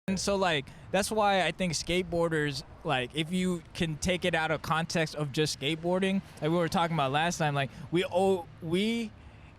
And so like that's why I think skateboarders, like if you can take it out of context of just skateboarding, like we were talking about last time, like we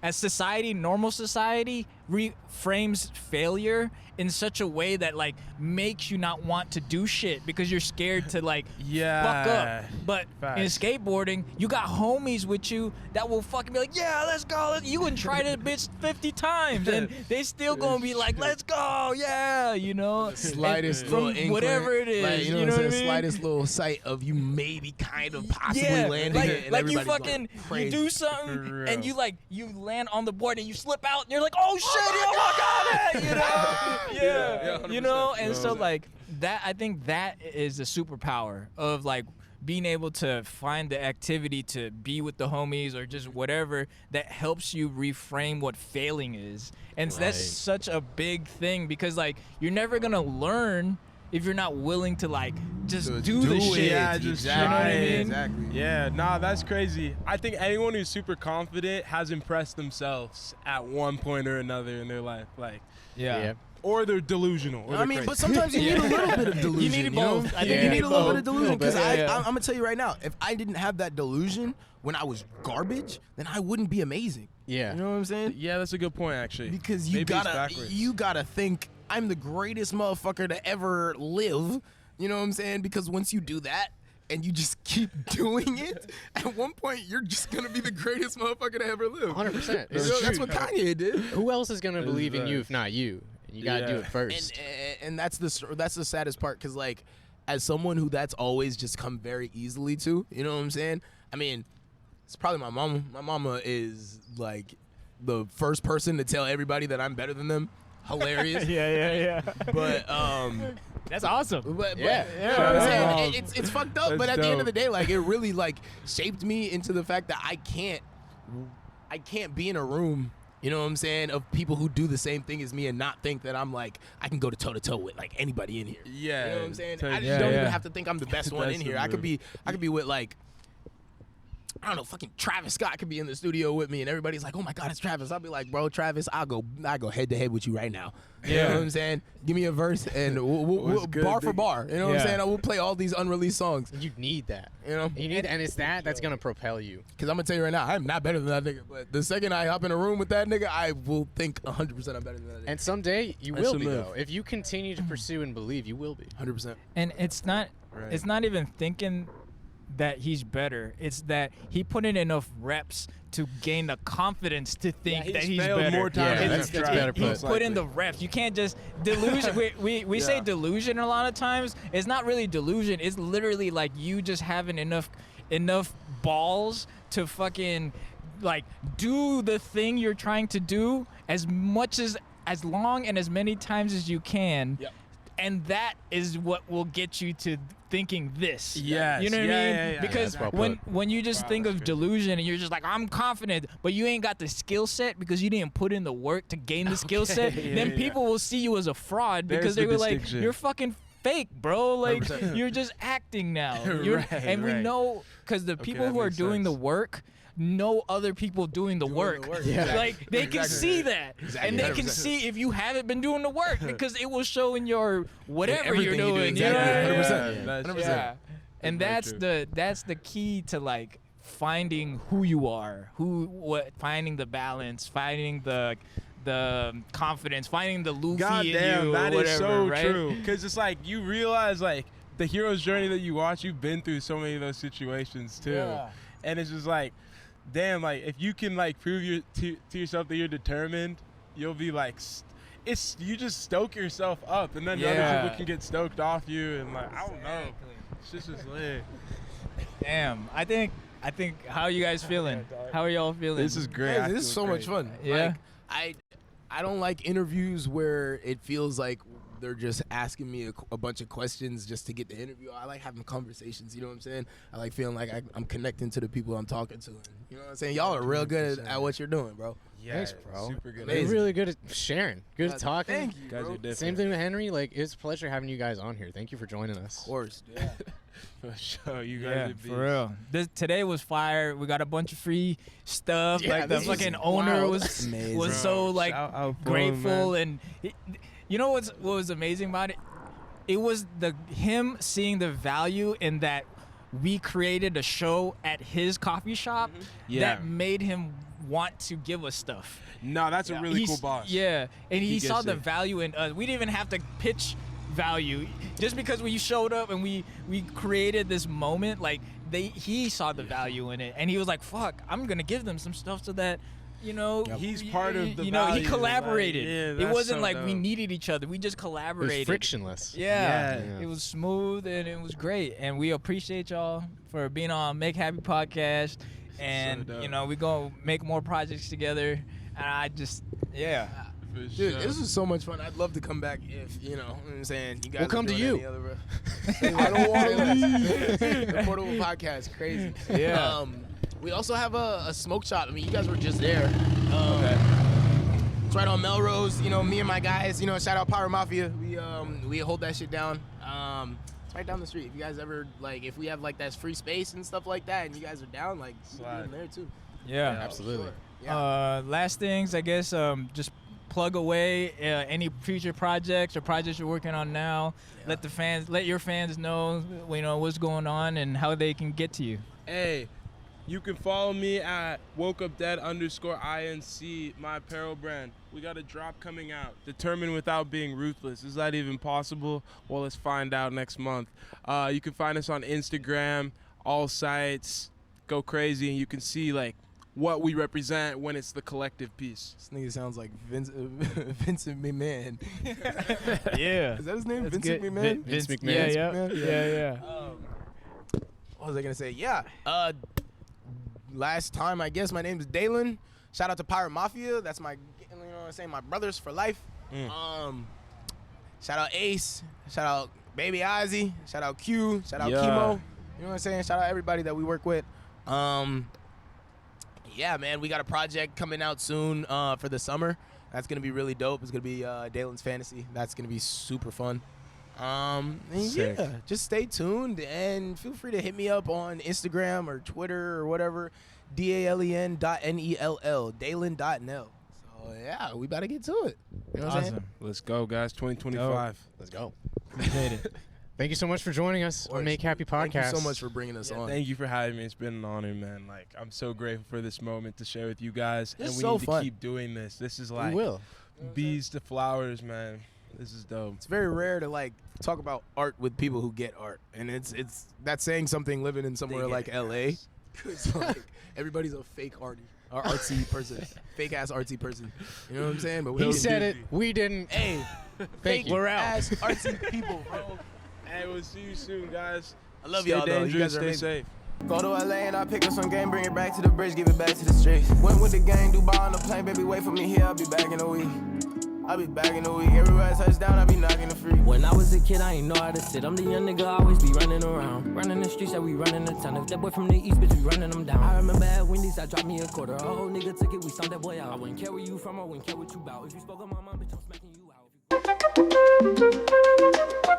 as society, normal society, reframes failure in such a way that like makes you not want to do shit because you're scared to like fuck up. But in skateboarding, you got homies with you that will fucking be like, yeah, let's go. You can try that bitch 50 times and they still gonna be like, let's go, yeah, you know. Slightest little inkling, whatever it is, like, you know what I mean? Slightest little sight of you maybe kind of possibly landing like, it. And like you everybody's fucking, going crazy. you do something and you like, you land on the board and you slip out and you're like, oh shit, oh my god, you know? Yeah, you know, and so like that, I think that is a superpower of like being able to find the activity to be with the homies or just whatever that helps you reframe what failing is. And that's such a big thing because like you're never gonna learn if you're not willing to like just do the shit. Yeah, just you know what I mean? Exactly. Yeah, nah, that's crazy. I think anyone who's super confident has impressed themselves at one point or another in their life, like, Yeah. or they're delusional. Or I they're mean, crazy. but sometimes you need a little bit of delusion. You need know? both. I You think you need a little both. bit of delusion because Yeah. I'm gonna tell you right now, if I didn't have that delusion when I was garbage, then I wouldn't be amazing. Yeah. You know what I'm saying? Yeah, that's a good point, actually. Because Maybe it's backwards. you gotta think I'm the greatest motherfucker to ever live. You know what I'm saying? Because once you do that and you just keep doing it, at one point you're just gonna be the greatest motherfucker to ever live. 100%. You know, that's what Kanye did. Who else is gonna believe in right. you if not you? You gotta do it first. And that's the saddest part because like as someone who that's always just come very easily to, you know what I'm saying? I mean, it's probably my mama. My mama is like the first person to tell everybody that I'm better than them. Hilarious. yeah. But That's awesome. But Yeah. you know what I'm Yeah. saying? It's fucked up, That's but at the end of the dope. day, like it really like shaped me into the fact that I can't be in a room, you know what I'm saying, of people who do the same thing as me and not think that I'm like I can go toe to toe with like anybody in here. Yeah. You know what I'm saying? So- I just Yeah, don't yeah. even have to think I'm the best one in That's here. the I could move. be with like I don't know, fucking Travis Scott could be in the studio with me and everybody's like, oh my God, it's Travis. I'll be like, bro, Travis, I'll go head to head with you right now. You know what I'm saying? Give me a verse and we'll good, bar for dude? bar. You know what I'm Yeah. saying? We'll play all these unreleased songs. You need that. You know? You need, and it's that's gonna propel you. Because I'm going to tell you right now, I'm not better than that nigga. But the second I hop in a room with that nigga, I will think 100% I'm better than that nigga. And someday you That's will a be move. though. If you continue to pursue and believe, you will be. 100%. And it's not Right. it's not even thinking that he's better. It's that he put in enough reps to gain the confidence to think Yeah, that he's he's failed better. more times than It's- he's tried. better he put. put in the reps. You can't just delusion. we say delusion a lot of times. It's not really delusion. It's literally like you just having enough balls to fucking like do the thing you're trying to do as long and as many times as you can. Yep. And that is what will get you to thinking this. Yes. You know what I mean? Yeah. Because That's well when you just think that's of crazy. delusion and you're just like, I'm confident, but you ain't got the skill set because you didn't put in the work to gain the skill set, then yeah. people will see you as a fraud There's because the they were like, distinction. you're fucking fake, bro. Like 100%. you're just acting now. Right, and we right. know because the people that who are makes doing the sense. work know other people doing the work. Yeah. Like they can see that, Exactly. and they can 100%. see if you haven't been doing the work because it will show in your whatever you're everything you do, doing. You know exactly. what I mean? 100%. That's 100%. Yeah. And very that's true. that's the key to like finding who you are, finding the balance, finding the confidence, finding the Luffy God in damn, you, that or is whatever, so right? true. Because it's like you realize like the hero's journey that you watch, you've been through so many of those situations too. Yeah. And it's just like, damn, like if you can like prove to yourself that you're determined, you'll be like, you just stoke yourself up, and then Yeah. other people can get stoked off you, and like I don't know, it's just lit. Damn, I think how are you guys feeling? How are y'all feeling? This is great. Yeah, I this is feel so much great. fun. Yeah. Like, I don't like interviews where it feels like they're just asking me a bunch of questions just to get the interview. I like having conversations, you know what I'm saying? I like feeling like I'm connecting to the people I'm talking to. And, you know what I'm saying? Y'all are real good at what you're doing, bro. Yeah, Thanks, bro. Super good. Amazing. You're really good at sharing. Good at talking. Thank you, You guys bro. are different. Same thing with Henry. Like, it's a pleasure having you guys on here. Thank you for joining us. Of course, dude. For sure, you guys Yeah, are beasts. for real. Today was fire. We got a bunch of free stuff. Yeah, like the this was fucking owner wild. was Amazing. so like Shout out for him, grateful man. and you know what was amazing about it? it was him seeing the value in that we created a show at his coffee shop Yeah. that made him want to give us stuff. No, that's a really cool boss. Yeah, and he saw gets the it. value in us. We didn't even have to pitch value. Just because when you showed up and we created this moment, like he saw the value in it, and he was like, "Fuck, I'm gonna give them some stuff so that." You know, He's part of the he value, collaborated. like, yeah, it that's wasn't so like we dope. needed each other. We just It collaborated. was frictionless. Yeah. Yeah. It was smooth and it was great. And we appreciate y'all for being on Make Happy Podcast. And, dope. you know, we're going to make more projects together. And I just, yeah. For Dude, sure. this was so much fun. I'd love to come back if, you know what I'm saying. You guys We'll come are to doing you. any other, I don't want to leave. The Portable Podcast, crazy. Yeah. We also have a smoke shop. I mean, you guys were just there. Okay. It's right on Melrose. You know, me and my guys. You know, shout out Power Mafia. We hold that shit down. It's right down the street. If you guys ever if we have like that free space and stuff like that, and you guys are down, like you can do them there too. Yeah. Absolutely. Sure. Yeah. Last things, I guess, just plug away any future projects or projects you're working on now. Yeah. Let your fans know, you know, what's going on and how they can get to you. Hey, you can follow me at wokeupdead_INC, my apparel brand. We got a drop coming out. Determined without being ruthless. Is that even possible? Well, let's find out next month. You can find us on Instagram, all sites. Go crazy, and you can see like what we represent when it's the collective piece. This nigga sounds like Vincent McMahon. Yeah. Is that his name? That's Vincent good. McMahon? Vince Yeah, McMahon. yeah, McMahon? yeah. What was I gonna say? Yeah. Last time, I guess my name is Dalen. Shout out to Pirate Mafia. That's my, you know what I'm saying, my brothers for life. Shout out Ace. Shout out Baby Ozzy. Shout out Q. Shout out Yeah. Chemo. You know what I'm saying? Shout out everybody that we work with. Yeah, man, we got a project coming out soon for the summer. That's gonna be really dope. It's gonna be Dalen's Fantasy. That's gonna be super fun. And Sick. yeah, just stay tuned and feel free to hit me up on Instagram or Twitter or whatever. DALEN.NELL, Dalen.nel. So yeah, we about to get to it. You know what I'm saying? Awesome. Let's go, guys. 2025. Let's go. Appreciate it. Thank you so much for joining us on Make Happy Podcast. Thank you so much for bringing us Yeah, on. thank you for having me. It's been an honor, man. Like, I'm so grateful for this moment to share with you guys. This and is we so need fun. to keep doing this. This is We like will. bees to flowers, man. This is dope. It's very rare to like talk about art with people who get art, and it's that's saying something living in somewhere They like get LA. Cause like everybody's a fake artsy person, fake ass artsy person. You know what I'm saying? But we He can said do- it. We didn't. Hey, fake you. We're out. ass artsy people, bro. Hey, we'll see you soon, guys. I love Stay y'all though. You dangerous, guys are stay amazing. safe. Go to LA and I pick up some game, bring it back to the bridge, give it back to the streets. Went with the gang, Dubai on the plane, baby, wait for me here, I'll be back in a week. I'll be back in a week, everywhere I touch down, I'll be knocking the free. When I was a kid, I ain't know how to sit. I'm the young nigga, always be running around. Running the streets, that we running the town. If that boy from the east, bitch, we running them down. I remember at Wendy's, I dropped me a quarter. A whole nigga took it, we stomped that boy out. I wouldn't care where you from, I wouldn't care what you bout. If you spoke on my mom, bitch, I'm smacking you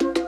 out.